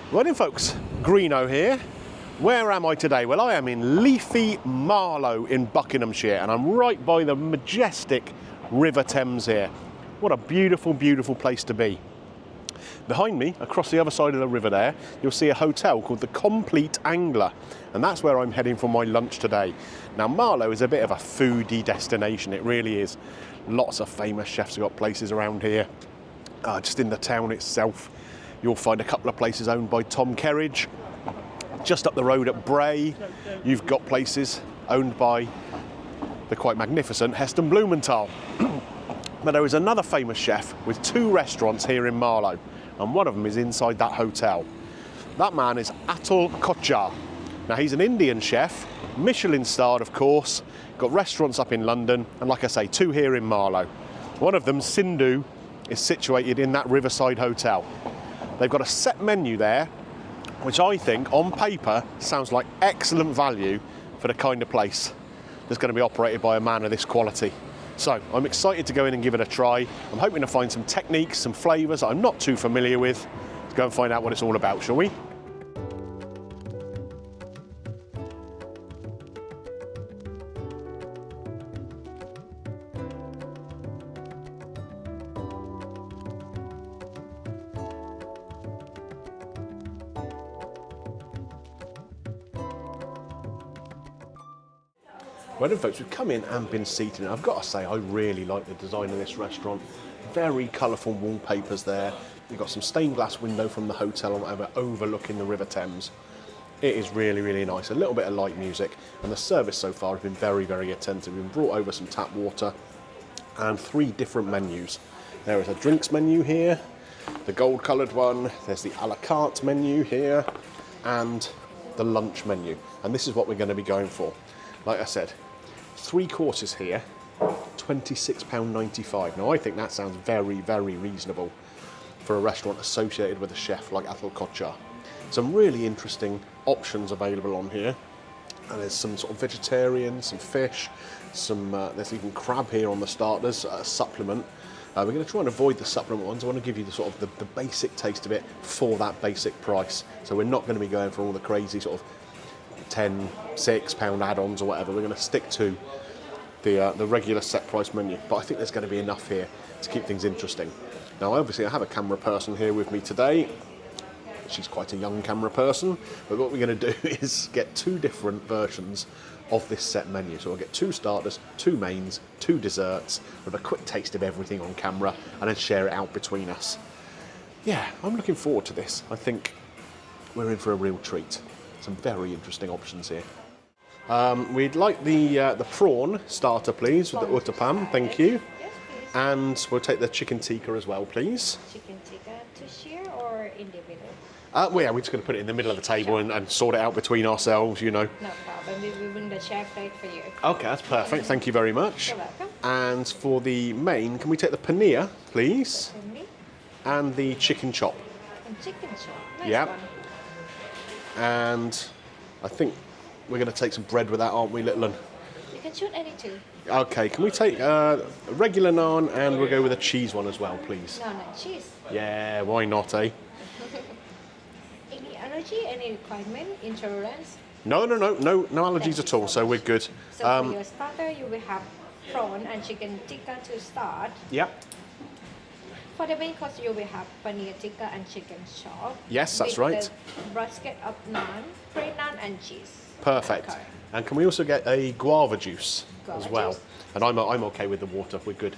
Right then folks, Greeno here. Where am I today? Well, I am in leafy Marlow in Buckinghamshire, and I'm right by the majestic River Thames here. What a beautiful, beautiful place to be. Behind me, across the other side of the river there, you'll see a hotel called the Compleat Angler, and that's where I'm heading for my lunch today. Now, Marlow is a bit of a foodie destination, it really is. Lots of famous chefs have got places around here. Just in the town itself, you'll find a couple of places owned by Tom Kerridge. Just up the road at Bray, you've got places owned by the quite magnificent Heston Blumenthal. But there is another famous chef with two restaurants here in Marlow, and one of them is inside that hotel. That man is Atul Kolchhar. Now, he's an Indian chef, Michelin Star, of course, got restaurants up in London, and like I say, two here in Marlow. One of them, Sindhu, is situated in that riverside hotel. They've got a set menu there, which I think, on paper, sounds like excellent value for the kind of place that's going to be operated by a man of this quality. So I'm excited to go in and give it a try. I'm hoping to find some techniques, some flavours that I'm not too familiar with. Let's go and find out what it's all about, shall we? Well then folks, we've come in and been seated, and I've got to say I really like the design of this restaurant. Very colourful wallpapers there. You've got some stained glass window from the hotel or whatever overlooking the River Thames. It is really, really nice. A little bit of light music, and the service so far has been very, very attentive. We've been brought over some tap water and 3 different menus. There is a drinks menu here, the gold coloured one, there's the a la carte menu here, and the lunch menu. And this is what we're going to be going for. Like I said, 3 courses here, £26.95. Now I think that sounds very, very reasonable for a restaurant associated with a chef like Atul Kolchhar. Some really interesting options available on here. And there's some sort of vegetarian, some fish, there's even crab here on the starters, a supplement. We're going to try and avoid the supplement ones. I want to give you the sort of the basic taste of it for that basic price. So we're not going to be going for all the crazy sort of £6 add-ons or whatever. We're going to stick to the regular set price menu, but I think there's going to be enough here to keep things interesting. Now obviously I have a camera person here with me today. She's quite a young camera person, but what we're going to do is get 2 different versions of this set menu. So we'll get 2 starters, 2 mains, 2 desserts, with a quick taste of everything on camera, and then share it out between us. Yeah, I'm looking forward to this. I think we're in for a real treat. Some very interesting options here. We'd like the prawn starter, please, with the uttapam. Thank you. Yes, please. And we'll take the chicken tikka as well, please. Chicken tikka to share or individual? Well, yeah, we're just going to put it in the middle of the table and sort it out between ourselves, you know. No problem. We will bring the chef plate for you. Okay, that's perfect. Thank you very much. You're welcome. And for the main, can we take the paneer, please? For me. And the chicken chop. And chicken chop. Nice Yeah. one. And I think we're going to take some bread with that, aren't we, little one? You can choose any 2. Okay, can we take a regular naan, and we'll go with a cheese one as well, please? No cheese. Yeah, why not, eh? Any allergy, any requirement, intolerance? No allergies at all, so we're good. So for your starter, you will have prawn and chicken tikka to start. Yep. For the main course, you will have paneer tikka and chicken chop. Yes, that's with right. The basket of naan, plain naan and cheese. Perfect. Okay. And can we also get a guava juice Guava as well? juice. And I'm okay with the water. We're good.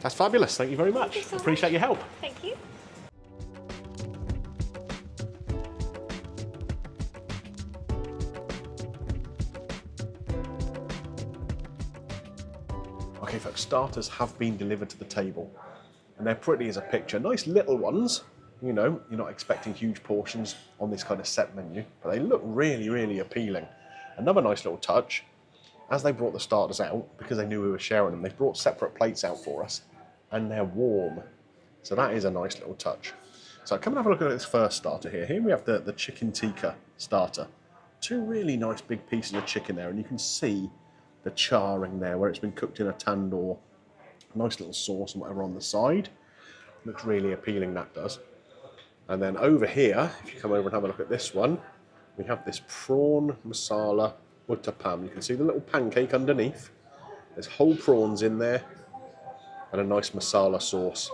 That's fabulous. Thank you very much. Thank you so Appreciate much. your help. Thank you. Okay, folks, starters have been delivered to the table, and they're pretty as a picture. Nice little ones, you know, you're not expecting huge portions on this kind of set menu, but they look really, really appealing. Another nice little touch, as they brought the starters out, because they knew we were sharing them, they've brought separate plates out for us, and they're warm. So that is a nice little touch. So come and have a look at this first starter here. Here we have the chicken tikka starter. 2 really nice big pieces of chicken there, and you can see the charring there where it's been cooked in a tandoor. Nice little sauce and whatever on the side. Looks really appealing, that does. And then over here, if you come over and have a look at this one, we have this prawn masala uttapam. You can see the little pancake underneath. There's whole prawns in there and a nice masala sauce.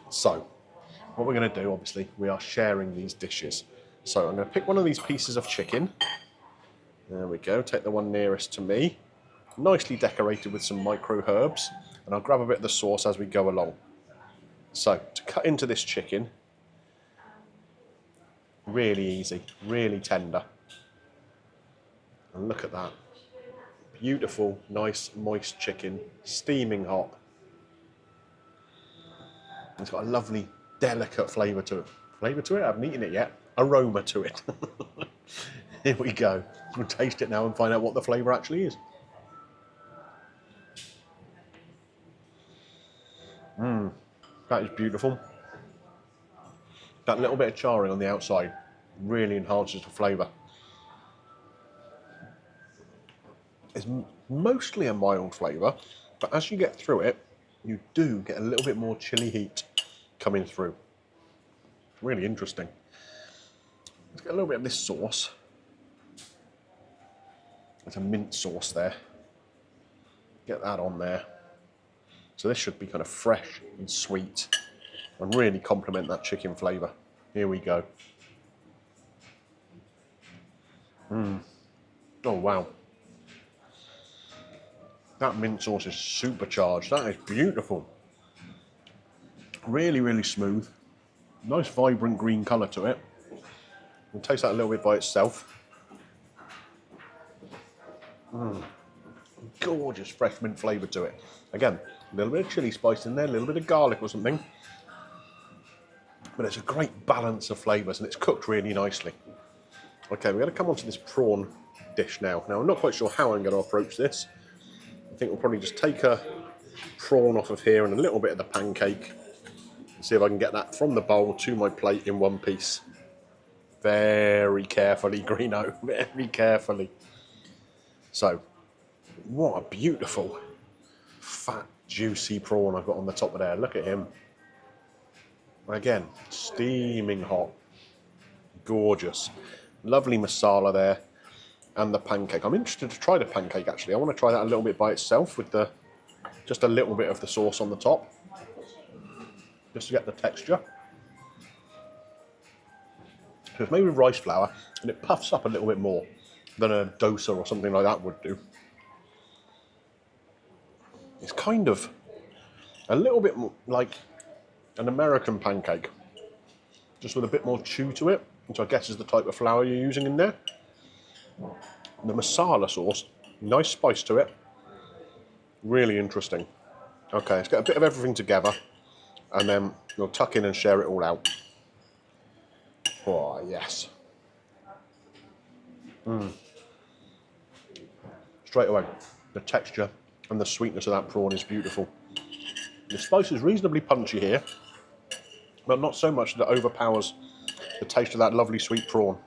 So, what we're going to do, obviously, we are sharing these dishes. So I'm going to pick one of these pieces of chicken. There we go, take the one nearest to me. Nicely decorated with some micro herbs. And I'll grab a bit of the sauce as we go along. So, to cut into this chicken, really easy, really tender. And look at that. Beautiful, nice, moist chicken, steaming hot. It's got a lovely, delicate flavour to it. Flavour to it? I haven't eaten it yet. Aroma to it. Here we go. We'll taste it now and find out what the flavour actually is. That is beautiful. That little bit of charring on the outside really enhances the flavour. It's mostly a mild flavour, but as you get through it, you do get a little bit more chili heat coming through. Really interesting. Let's get a little bit of this sauce. There's a mint sauce there. Get that on there. So this should be kind of fresh and sweet and really complement that chicken flavour. Here we go. Oh wow. That mint sauce is supercharged. That is beautiful. Really, really smooth. Nice vibrant green colour to it. We'll taste that a little bit by itself. Gorgeous fresh mint flavour to it. Again, a little bit of chilli spice in there, a little bit of garlic or something. But it's a great balance of flavours and it's cooked really nicely. Okay, we're going to come on to this prawn dish now. Now, I'm not quite sure how I'm going to approach this. I think we'll probably just take a prawn off of here and a little bit of the pancake. And see if I can get that from the bowl to my plate in one piece. Very carefully, Greeno, very carefully. So, what a beautiful, fat, juicy prawn I've got on the top of there. Look at him. Again, steaming hot. Gorgeous. Lovely masala there. And the pancake. I'm interested to try the pancake, actually. I want to try that a little bit by itself with just a little bit of the sauce on the top. Just to get the texture. So it's made with rice flour, and it puffs up a little bit more than a dosa or something like that would do. It's kind of a little bit more like an American pancake, just with a bit more chew to it, which I guess is the type of flour you're using in there. The masala sauce, nice spice to it, really interesting. Okay, let's get a bit of everything together, and then we'll tuck in and share it all out. Oh, yes. Straight away, the texture and the sweetness of that prawn is beautiful. The spice is reasonably punchy here, but not so much that it overpowers the taste of that lovely sweet prawn.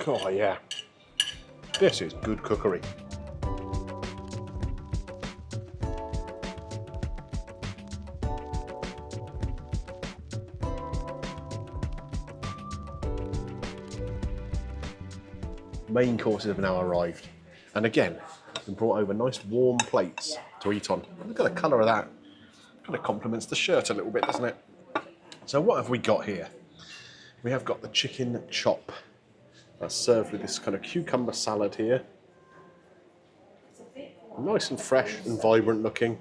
Oh, yeah. This is good cookery. Main courses have now arrived, and again, been brought over nice warm plates to eat on. Look at the colour of that. Kind of complements the shirt a little bit, doesn't it? So what have we got here? We have got the chicken chop. That's served with this kind of cucumber salad here. Nice and fresh and vibrant looking.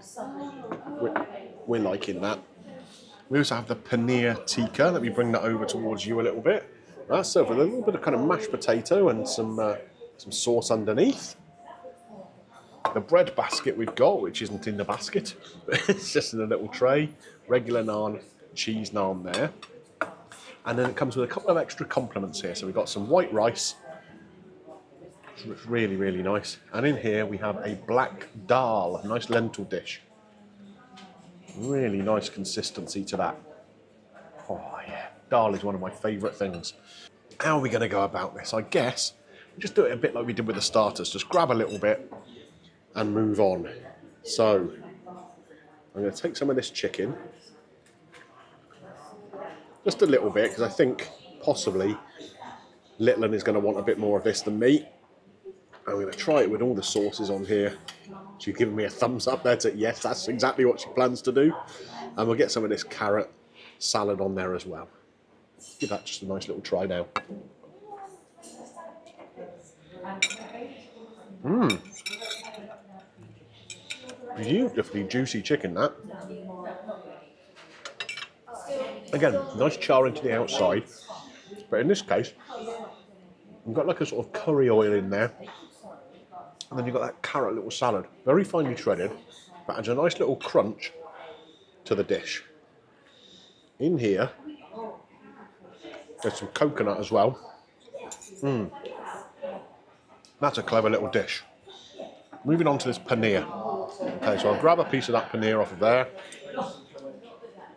We're liking that. We also have the paneer tikka. Let me bring that over towards you a little bit. That's served with a little bit of kind of mashed potato and some sauce underneath. The bread basket we've got, which isn't in the basket, but it's just in a little tray. Regular naan, cheese naan there. And then it comes with a couple of extra complements here. So we've got some white rice, which looks really, really nice. And in here we have a black dal, a nice lentil dish. Really nice consistency to that. Oh yeah, dal is one of my favourite things. How are we going to go about this? I guess just do it a bit like we did with the starters. Just grab a little bit and move on. So I'm going to take some of this chicken. Just a little bit, because I think possibly Little 'un is going to want a bit more of this than me. I'm going to try it with all the sauces on here. She's giving me a thumbs up there to yes, that's exactly what she plans to do. And we'll get some of this carrot salad on there as well. Give that just a nice little try now. Beautifully juicy chicken, that. Again, nice char into the outside. But in this case, you've got like a sort of curry oil in there. And then you've got that carrot little salad. Very finely shredded, but adds a nice little crunch to the dish. In here, there's some coconut as well. That's a clever little dish. Moving on to this paneer. Okay, so I'll grab a piece of that paneer off of there.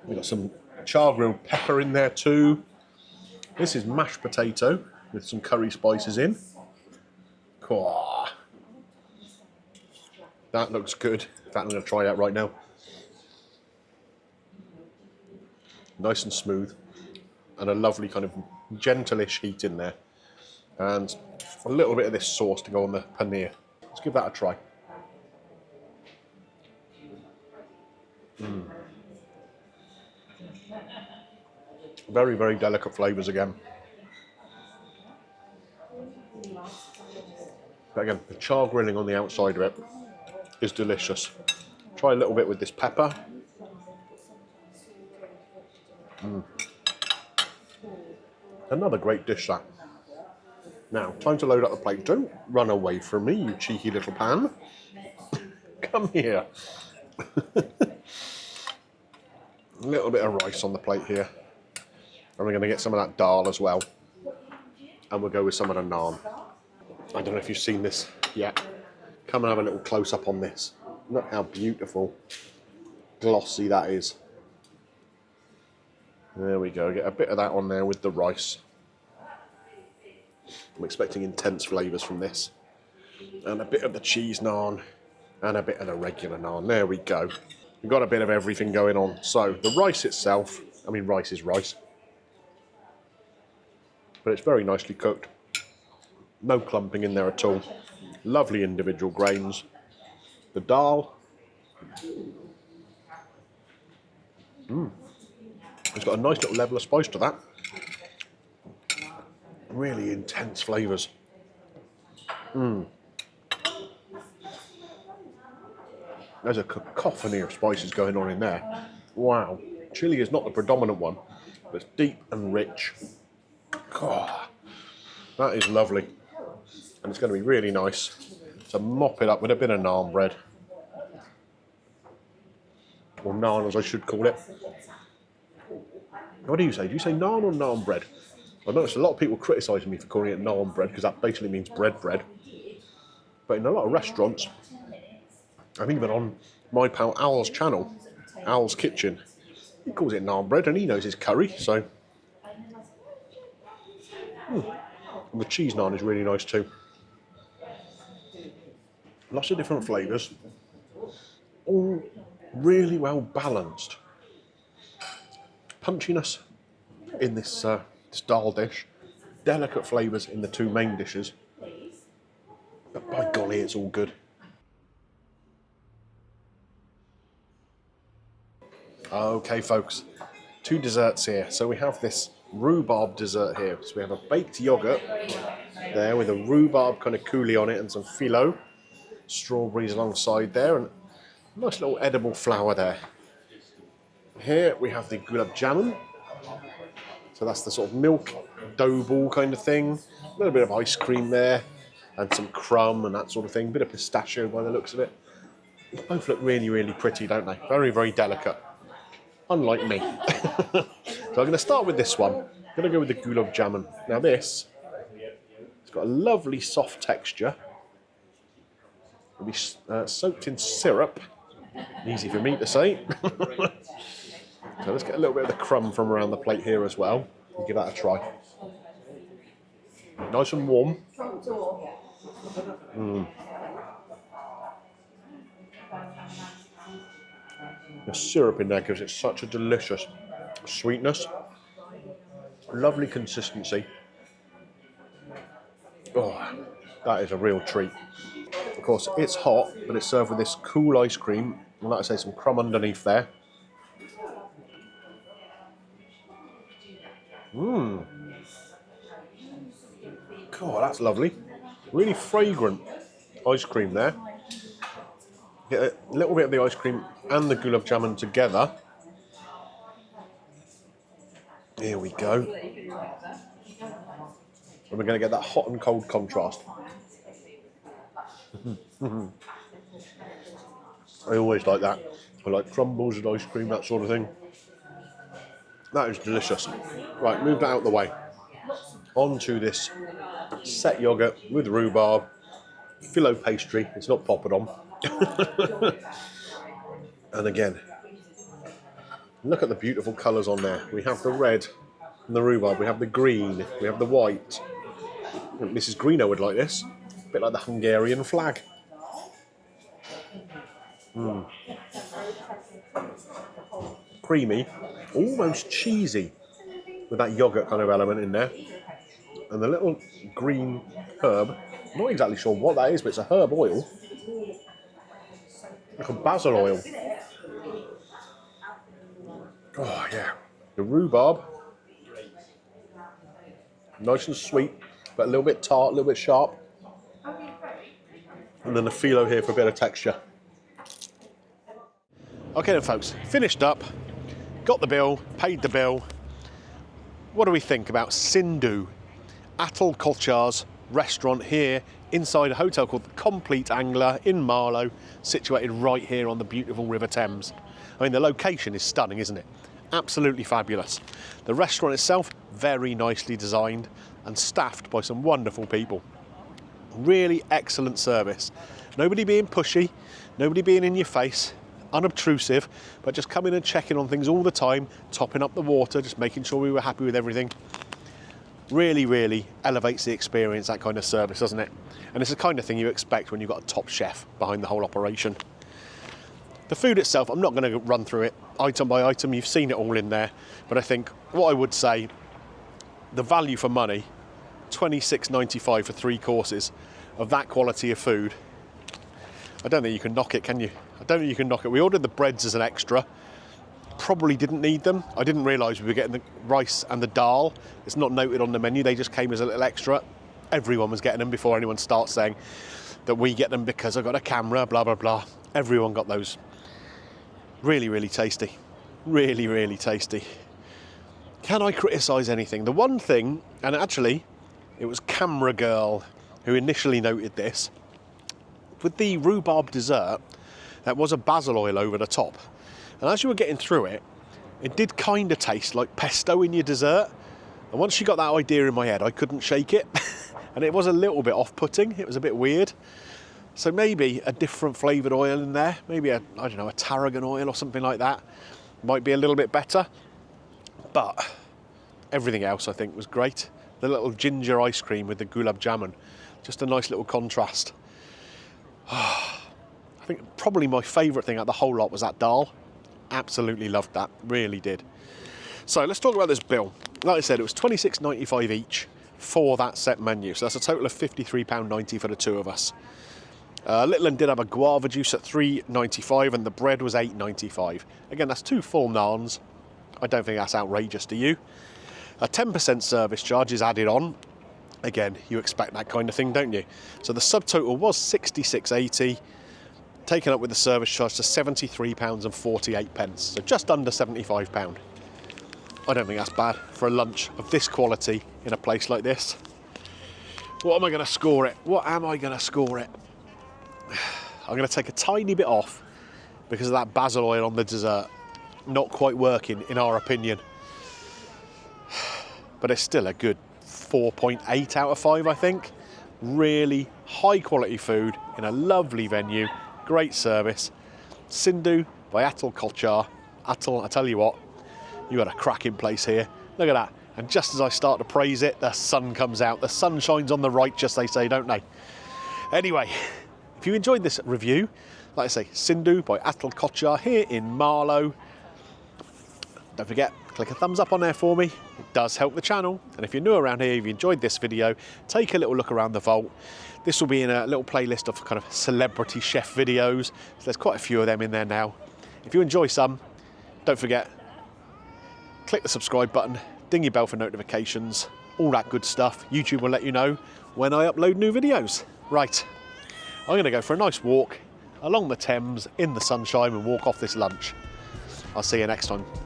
We've got some char grilled pepper in there too. This is mashed potato with some curry spices in. Oh, that looks good. In fact, I'm going to try that right now. Nice and smooth, and a lovely kind of gentle-ish heat in there. And a little bit of this sauce to go on the paneer. Let's give that a try. Very, very delicate flavours again. But again, the char grilling on the outside of it is delicious. Try a little bit with this pepper. Another great dish, that. Now, time to load up the plate. Don't run away from me, you cheeky little pan. Come here. A little bit of rice on the plate here. And we're going to get some of that dal as well. And we'll go with some of the naan. I don't know if you've seen this yet. Come and have a little close-up on this. Look how beautiful, glossy that is. There we go. Get a bit of that on there with the rice. I'm expecting intense flavours from this. And a bit of the cheese naan. And a bit of the regular naan. There we go. We've got a bit of everything going on. So, the rice itself, I mean, rice is rice. But it's very nicely cooked. No clumping in there at all. Lovely individual grains. The dal. It's got a nice little level of spice to that. Really intense flavours. There's a cacophony of spices going on in there. Wow. Chili is not the predominant one, but it's deep and rich. God, that is lovely. And it's going to be really nice to mop it up with a bit of naan bread. Or naan, as I should call it. What do you say? Do you say naan or naan bread? I noticed a lot of people criticising me for calling it naan bread, because that basically means bread. But in a lot of restaurants, I think even on my pal Al's channel, Al's Kitchen, he calls it naan bread, and he knows his curry, so... And the cheese naan is really nice too. Lots of different flavours, all really well balanced. Punchiness in this this dal dish, delicate flavours in the two main dishes, but by golly, it's all good. Okay, folks, two desserts here. So we have this rhubarb dessert here. So we have a baked yoghurt there with a rhubarb kind of coulis on it and some phyllo, strawberries alongside there, and a nice little edible flower there. Here we have the gulab jamun. So that's the sort of milk dough ball kind of thing. A little bit of ice cream there and some crumb and that sort of thing. A bit of pistachio by the looks of it. They both look really, really pretty, don't they? Very, very delicate. Unlike me. So I'm going to start with this one. I'm going to go with the gulab jamun. Now this, it's got a lovely soft texture. It'll be soaked in syrup. Easy for me to say. So let's get a little bit of the crumb from around the plate here as well. And give that a try. Nice and warm. The syrup in there gives it such a delicious sweetness. Lovely consistency. Oh, that is a real treat. Of course, it's hot, but it's served with this cool ice cream. And like I say, some crumb underneath there. Mmm. God, that's lovely. Really fragrant ice cream there. Get a little bit of the ice cream and the gulab jamun together. Here we go. And we're going to get that hot and cold contrast. I always like that. I like crumbles and ice cream, that sort of thing. That is delicious. Right, move that out the way. Onto this set yoghurt with rhubarb, phyllo pastry. It's not poppadom. And again, look at the beautiful colours on there. We have the red and the rhubarb. We have the green. We have the white. Mrs. Greeno would like this. A bit like the Hungarian flag. Creamy, almost cheesy, with that yoghurt kind of element in there. And the little green herb, I'm not exactly sure what that is, but it's a herb oil. Like a basil oil. Oh yeah. The rhubarb, nice and sweet, but a little bit tart, a little bit sharp. And then the phyllo here for a bit of texture. Okay then folks, finished up, got the bill, paid the bill. What do we think about Sindhu, Atul Kolchhar's restaurant here inside a hotel called the Compleat Angler in Marlow, situated right here on the beautiful River Thames. I mean, the location is stunning, isn't it? Absolutely fabulous. The restaurant itself, very nicely designed and staffed by some wonderful people. Really excellent service. Nobody being pushy, nobody being in your face, unobtrusive, but just coming and checking on things all the time, topping up the water, just making sure we were happy with everything. Really, really elevates the experience, that kind of service, doesn't it? And it's the kind of thing you expect when you've got a top chef behind the whole operation. The food itself, I'm not going to run through it item by item, you've seen it all in there, but I think what I would say, the value for money, $26.95 for 3 courses of that quality of food, I don't think you can knock it, can you? I don't think you can knock it. We ordered the breads as an extra. Probably didn't need them. I didn't realise we were getting the rice and the dal. It's not noted on the menu. They just came as a little extra. Everyone was getting them before anyone starts saying that we get them because I've got a camera, blah, blah, blah. Everyone got those. Really, really tasty. Really, really tasty. Can I criticise anything? The one thing, and actually, it was Camera Girl who initially noted this, with the rhubarb dessert, that was a basil oil over the top. And as you were getting through it, it did kind of taste like pesto in your dessert. And once you got that idea in my head, I couldn't shake it. And it was a little bit off-putting. It was a bit weird. So maybe a different flavoured oil in there. Maybe a tarragon oil or something like that. Might be a little bit better. But everything else I think was great. The little ginger ice cream with the gulab jamun. Just a nice little contrast. I think probably my favourite thing out of the whole lot was that dal. Absolutely loved that, really did. So let's talk about this bill. Like I said, it was $26.95 each for that set menu. So that's a total of £53.90 for the 2 of us. Little 'un did have a guava juice at $3.95 and the bread was $8.95. Again, that's 2 full naans. I don't think that's outrageous, do you? A 10% service charge is added on. Again, you expect that kind of thing, don't you? So the subtotal was $66.80. Taken up with the service charge to £73.48, so just under £75. I don't think that's bad for a lunch of this quality in a place like this. What am I going to score it? What am I going to score it? I'm going to take a tiny bit off because of that basil oil on the dessert. Not quite working, in our opinion. But it's still a good 4.8 out of 5, I think. Really high quality food in a lovely venue. Great service. Sindhu by Atul Kolchhar. Atul, I tell you what, you got a cracking place here. Look at that. And just as I start to praise it, the sun comes out. The sun shines on the righteous, they say, don't they? Anyway, if you enjoyed this review, like I say, Sindhu by Atul Kolchhar here in Marlow. Don't forget, click a thumbs up on there for me. It does help the channel. And if you're new around here, if you enjoyed this video, take a little look around the vault. This will be in a little playlist of kind of celebrity chef videos. So there's quite a few of them in there now. If you enjoy some, don't forget, click the subscribe button, ding your bell for notifications, all that good stuff. YouTube will let you know when I upload new videos. Right, I'm going to go for a nice walk along the Thames in the sunshine and walk off this lunch. I'll see you next time.